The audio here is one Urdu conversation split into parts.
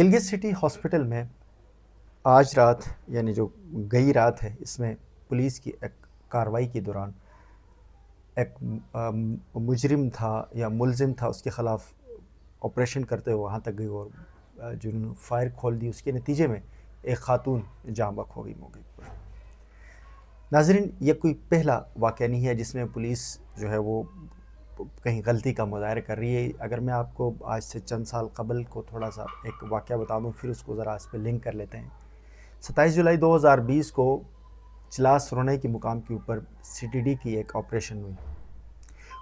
گلگت سٹی ہاسپٹل میں آج رات یعنی جو گئی رات ہے اس میں پولیس کی ایک کارروائی کے دوران ایک مجرم تھا یا ملزم تھا، اس کے خلاف آپریشن کرتے ہوئے وہاں تک گئی اور جنہوں نے فائر کھول دی، اس کے نتیجے میں ایک خاتون جاں بحق ہو گئی موقع پر۔ ناظرین، یہ کوئی پہلا واقعہ نہیں ہے جس میں پولیس جو ہے وہ کہیں غلطی کا مظاہرہ کر رہی ہے۔ اگر میں آپ کو آج سے چند سال قبل کو تھوڑا سا ایک واقعہ بتا دوں، پھر اس کو ذرا اس پہ لنک کر لیتے ہیں۔ 27 جولائی 2020 کو چلاس رونے کے مقام کے اوپر CTD کی ایک آپریشن ہوئی۔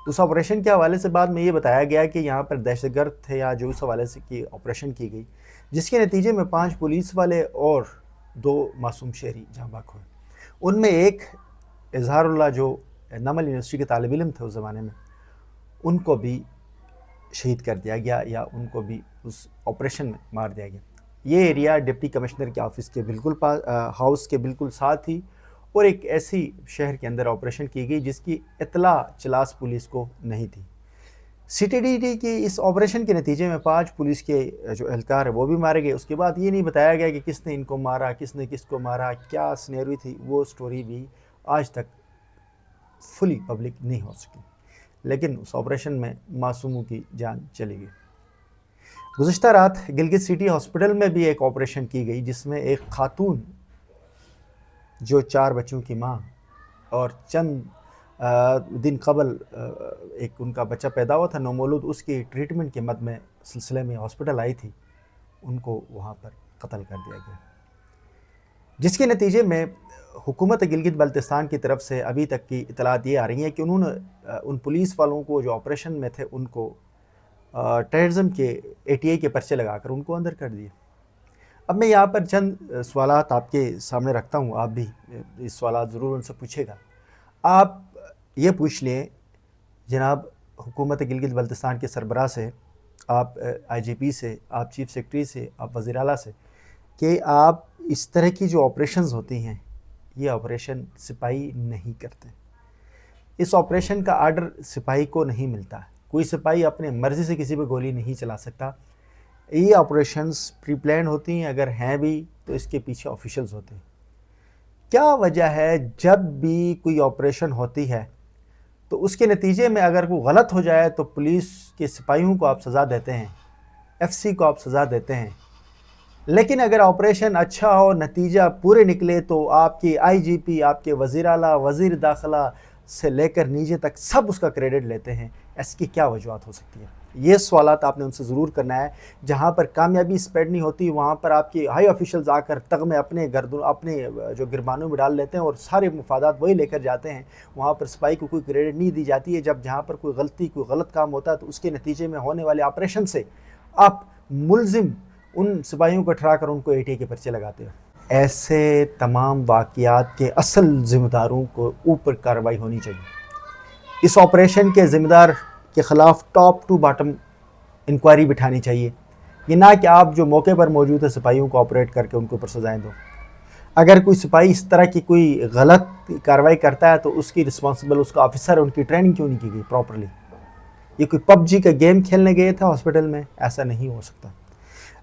اس آپریشن کے حوالے سے بعد میں یہ بتایا گیا کہ یہاں پر دہشت گرد تھے یا جو اس حوالے سے کی آپریشن کی گئی، جس کے نتیجے میں 5 پولیس والے اور 2 معصوم شہری جاں بحق ہوئے۔ ان میں ایک اظہار اللہ جو نمل یونیورسٹی کے طالب علم تھے اس زمانے میں، ان کو بھی شہید کر دیا گیا یا ان کو بھی اس آپریشن میں مار دیا گیا۔ یہ ایریا ڈپٹی کمشنر کے آفس کے بالکل ہاؤس کے بالکل ساتھ ہی اور ایک ایسی شہر کے اندر آپریشن کی گئی جس کی اطلاع چلاس پولیس کو نہیں تھی۔ CTD کی اس آپریشن کے نتیجے میں 5 پولیس کے جو اہلکار ہیں وہ بھی مارے گئے۔ اس کے بعد یہ نہیں بتایا گیا کہ کس نے ان کو مارا، کس نے کس کو مارا، کیا سنیریو تھی، وہ سٹوری بھی آج تک فلی پبلک نہیں ہو سکی، لیکن اس آپریشن میں معصوموں کی جان چلی گئی۔ گزشتہ رات گلگت سٹی ہاسپٹل میں بھی ایک آپریشن کی گئی جس میں ایک خاتون جو 4 بچوں کی ماں اور چند دن قبل ایک ان کا بچہ پیدا ہوا تھا نومولود، اس کی ٹریٹمنٹ کے مد میں سلسلے میں ہاسپٹل آئی تھی، ان کو وہاں پر قتل کر دیا گیا، جس کے نتیجے میں حکومت گلگت بلتستان کی طرف سے ابھی تک کی اطلاعات یہ آ رہی ہیں کہ انہوں نے ان پولیس والوں کو جو آپریشن میں تھے ان کو ٹیررزم کے ATI کے پرچے لگا کر ان کو اندر کر دیے۔ اب میں یہاں پر چند سوالات آپ کے سامنے رکھتا ہوں، آپ بھی اس سوالات ضرور ان سے پوچھے گا۔ آپ یہ پوچھ لیں جناب حکومت گلگت بلتستان کے سربراہ سے، آپ IGP سے، آپ چیف سیکرٹری سے، آپ وزیر اعلیٰ سے، کہ آپ اس طرح کی جو آپریشنز ہوتی ہیں یہ آپریشن سپاہی نہیں کرتے۔ اس آپریشن کا آرڈر سپاہی کو نہیں ملتا، کوئی سپاہی اپنے مرضی سے کسی پہ گولی نہیں چلا سکتا۔ یہ آپریشنز پری پلان ہوتی ہیں، اگر ہیں بھی تو اس کے پیچھے آفیشلز ہوتے ہیں۔ کیا وجہ ہے جب بھی کوئی آپریشن ہوتی ہے تو اس کے نتیجے میں اگر کوئی غلط ہو جائے تو پولیس کے سپاہیوں کو آپ سزا دیتے ہیں، FC کو آپ سزا دیتے ہیں، لیکن اگر آپریشن اچھا ہو، نتیجہ پورے نکلے تو آپ کی IGP، آپ کے وزیر اعلیٰ، وزیر داخلہ سے لے کر نیچے تک سب اس کا کریڈٹ لیتے ہیں۔ اس کی کیا وجوہات ہو سکتی ہیں؟ یہ سوالات آپ نے ان سے ضرور کرنا ہے۔ جہاں پر کامیابی اسپیڈ نہیں ہوتی وہاں پر آپ کی ہائی آفیشلز آ کر تغمے اپنے جو گربانوں میں ڈال لیتے ہیں اور سارے مفادات وہی لے کر جاتے ہیں۔ وہاں پر سپاہی کو کوئی کریڈٹ نہیں دی جاتی ہے۔ جہاں پر کوئی غلطی، کوئی غلط کام ہوتا ہے تو اس کے نتیجے میں ہونے والے آپریشن سے آپ ملزم ان سپاہیوں کو ٹھہرا کر ان کو ATI کے پرچے لگاتے ہیں۔ ایسے تمام واقعات کے اصل ذمہ داروں کو اوپر کارروائی ہونی چاہیے۔ اس آپریشن کے ذمہ دار کے خلاف ٹاپ ٹو باٹم انکوائری بٹھانی چاہیے، یہ نہ کہ آپ جو موقع پر موجود ہے سپاہیوں کو آپریٹ کر کے ان کے اوپر سزائیں دو۔ اگر کوئی سپاہی اس طرح کی کوئی غلط کارروائی کرتا ہے تو اس کی رسپانسبل اس کا آفیسر ہے، ان کی ٹریننگ کیوں نہیں کی گئی پراپرلی؟ یہ کوئی PUBG کا گیم کھیلنے گئے تھا ہاسپٹل میں؟ ایسا نہیں ہو سکتا۔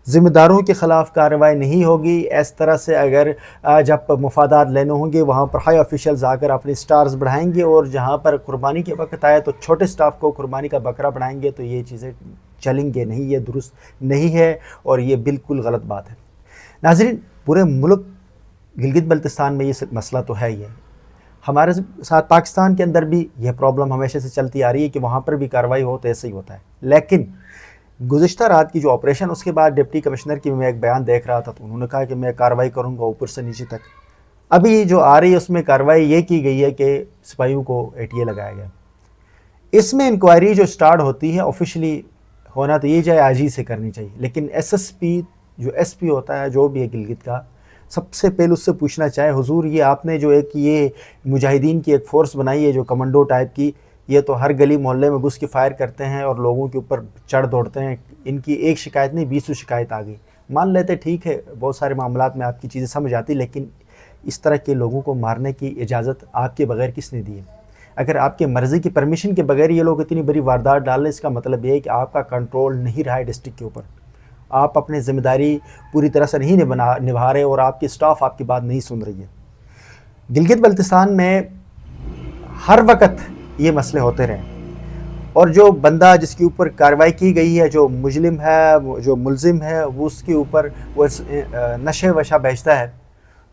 ذمہ داروں کے خلاف کارروائی نہیں ہوگی اس طرح سے۔ اگر جب مفادات لینے ہوں گے وہاں پر ہائی آفیشلز آ کر اپنے سٹارز بڑھائیں گے اور جہاں پر قربانی کے وقت آئے تو چھوٹے سٹاف کو قربانی کا بکرا بڑھائیں گے تو یہ چیزیں چلیں گے نہیں، یہ درست نہیں ہے اور یہ بالکل غلط بات ہے۔ ناظرین، پورے ملک گلگت بلتستان میں یہ مسئلہ تو ہے ہی ہے، ہمارے ساتھ پاکستان کے اندر بھی یہ پرابلم ہمیشہ سے چلتی آ رہی ہے کہ وہاں پر بھی کارروائی ہو تو ایسے ہی ہوتا ہے۔ لیکن گزشتہ رات کی جو آپریشن، اس کے بعد ڈپٹی کمشنر کی میں ایک بیان دیکھ رہا تھا تو انہوں نے کہا کہ میں کارروائی کروں گا اوپر سے نیچے تک۔ ابھی جو آ رہی ہے اس میں کارروائی یہ کی گئی ہے کہ سپاہیوں کو ATI لگایا گیا۔ اس میں انکوائری جو سٹارٹ ہوتی ہے آفیشلی ہونا تو یہ چاہے IGP سے کرنی چاہیے، لیکن SSP جو SP ہوتا ہے جو بھی ہے گلگت کا، سب سے پہلے اس سے پوچھنا چاہے حضور یہ آپ نے جو ایک یہ مجاہدین کی ایک فورس بنائی ہے جو کمانڈو ٹائپ کی، یہ تو ہر گلی محلے میں گھس کے فائر کرتے ہیں اور لوگوں کے اوپر چڑھ دوڑتے ہیں، ان کی ایک شکایت نہیں 20 شکایت آ گئی۔ مان لیتے ٹھیک ہے، بہت سارے معاملات میں آپ کی چیزیں سمجھ آتی، لیکن اس طرح کے لوگوں کو مارنے کی اجازت آپ کے بغیر کس نے دی ہے؟ اگر آپ کے مرضی کی پرمیشن کے بغیر یہ لوگ اتنی بڑی واردات ڈال لیں، اس کا مطلب یہ ہے کہ آپ کا کنٹرول نہیں رہا ہے ڈسٹرکٹ کے اوپر۔ آپ اپنی ذمہ داری پوری طرح سے نہیں نبھا رہے اور آپ کی سٹاف آپ کی بات نہیں سن رہی ہے۔ گلگت بلتستان میں ہر وقت یہ مسئلے ہوتے رہے، اور جو بندہ جس کے اوپر کارروائی کی گئی ہے، جو مجرم ہے، جو ملزم ہے، وہ اس کے اوپر وہ نشے وشا بیچتا ہے،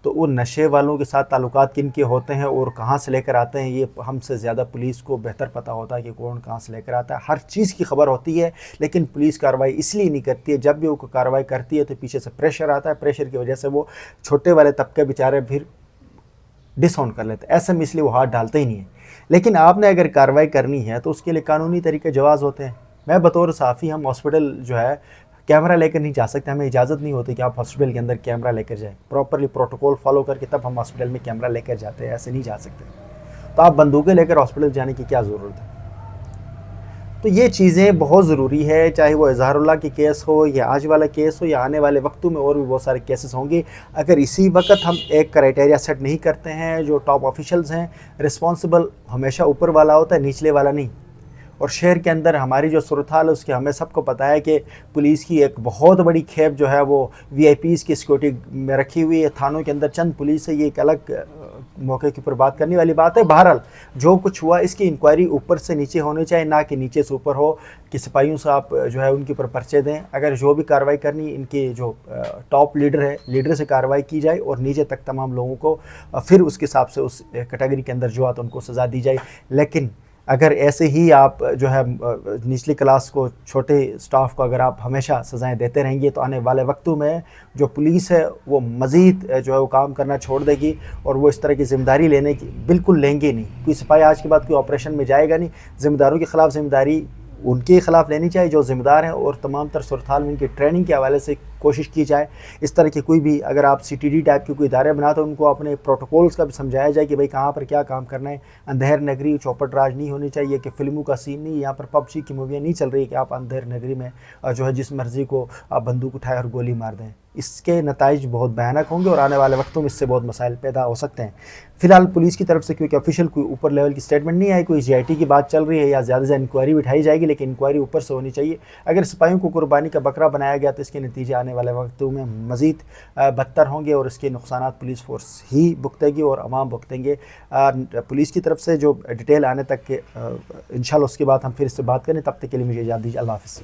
تو وہ نشے والوں کے ساتھ تعلقات کن کے ہوتے ہیں اور کہاں سے لے کر آتے ہیں، یہ ہم سے زیادہ پولیس کو بہتر پتہ ہوتا ہے کہ کون کہاں سے لے کر آتا ہے۔ ہر چیز کی خبر ہوتی ہے، لیکن پولیس کارروائی اس لیے نہیں کرتی ہے۔ جب بھی وہ کارروائی کرتی ہے تو پیچھے سے پریشر آتا ہے، پریشر کی وجہ سے وہ چھوٹے والے طبقے بیچارے پھر ڈس آن کر لیتے ہیں، ایسے میں اس لیے وہ ہاتھ ڈالتے ہی نہیں ہیں۔ لیکن آپ نے اگر کارروائی کرنی ہے تو اس کے لیے قانونی طریقے جواز ہوتے ہیں۔ میں بطور صحافی ہم ہاسپٹل جو ہے کیمرہ لے کر نہیں جا سکتے، ہمیں اجازت نہیں ہوتی کہ آپ ہاسپٹل کے اندر کیمرہ لے کر جائیں، پراپرلی پروٹوکول فالو کر کے تب ہم ہاسپٹل میں کیمرہ لے کر جاتے ہیں، ایسے نہیں جا سکتے۔ تو آپ بندوقیں لے کر ہاسپٹل جانے کی کیا ضرورت ہے؟ تو یہ چیزیں بہت ضروری ہے، چاہے وہ اظہار اللہ کی کیس ہو یا آج والا کیس ہو یا آنے والے وقتوں میں اور بھی بہت سارے کیسز ہوں گے۔ اگر اسی وقت ہم ایک کرائٹیریا سیٹ نہیں کرتے ہیں، جو ٹاپ آفیشلز ہیں، رسپانسبل ہمیشہ اوپر والا ہوتا ہے، نچلے والا نہیں۔ اور شہر کے اندر ہماری جو صورتحال ہے اس کے ہمیں سب کو پتہ ہے کہ پولیس کی ایک بہت بڑی کھیپ جو ہے وہ وی آئی پیز کی سیکورٹی میں رکھی ہوئی ہے، تھانوں کے اندر چند پولیس ہے، یہ ایک الگ موقع کے اوپر بات کرنے والی بات ہے۔ بہرحال جو کچھ ہوا اس کی انکوائری اوپر سے نیچے ہونی چاہیے، نہ کہ نیچے سے اوپر ہو کہ سپاہیوں سے آپ جو ہے ان کے اوپر پرچے دیں۔ اگر جو بھی کارروائی کرنی ان کے جو ٹاپ لیڈر ہے، لیڈر سے کارروائی کی جائے اور نیچے تک تمام لوگوں کو پھر اس کے حساب سے اس کیٹیگری کے اندر جو آتا ہے ان کو سزا دی جائے۔ لیکن اگر ایسے ہی آپ جو ہے نچلی کلاس کو، چھوٹے سٹاف کو اگر آپ ہمیشہ سزائیں دیتے رہیں گے تو آنے والے وقتوں میں جو پولیس ہے وہ مزید جو ہے وہ کام کرنا چھوڑ دے گی، اور وہ اس طرح کی ذمہ داری لینے کی بالکل لیں گے نہیں۔ کوئی سپاہی آج کے بعد کوئی آپریشن میں جائے گا نہیں، ذمہ داروں کے خلاف ذمہ داری ان کے خلاف لینی چاہیے جو ذمہ دار ہیں، اور تمام تر صورتحال میں ان کی ٹریننگ کے حوالے سے کوشش کی جائے۔ اس طرح کی کوئی بھی اگر آپ سی ٹی ڈی ٹائپ کے کوئی ادارے بناتے ہیں ان کو اپنے پروٹوکولز کا بھی سمجھایا جائے کہ بھئی کہاں پر کیا کام کرنا ہے۔ اندھیر نگری چوپٹ راج نہیں ہونی چاہیے کہ فلموں کا سین نہیں، یہاں پر پب جی کی موویاں نہیں چل رہی کہ آپ اندھیر نگری میں جو ہے جس مرضی کو آپ بندوق اٹھائے اور گولی مار دیں۔ اس کے نتائج بہت بھیانک ہوں گے اور آنے والے وقتوں میں اس سے بہت مسائل پیدا ہو سکتے ہیں۔ فی الحال پولیس کی طرف سے کیونکہ آفیشیل کوئی اوپر لیول کی سٹیٹمنٹ نہیں آئی، کوئی جی آئی ٹی کی بات چل رہی ہے یا زیادہ سے زیادہ انکوائری بٹھائی جائے گی، لیکن انکوائری اوپر سے ہونی چاہیے۔ اگر سپاہیوں کو قربانی کا بکرا بنایا گیا تو اس کے نتیجے آنے والے وقتوں میں مزید بدتر ہوں گے، اور اس کے نقصانات پولیس فورس ہی بھگتے گی اور عوام بھگتیں گے۔ پولیس کی طرف سے جو ڈیٹیل آنے تک کہ انشاءاللہ اس کے بعد ہم پھر اس سے بات کریں، تب تک کے لیے مجھے اجازت دیجیے۔ اللہ حافظ۔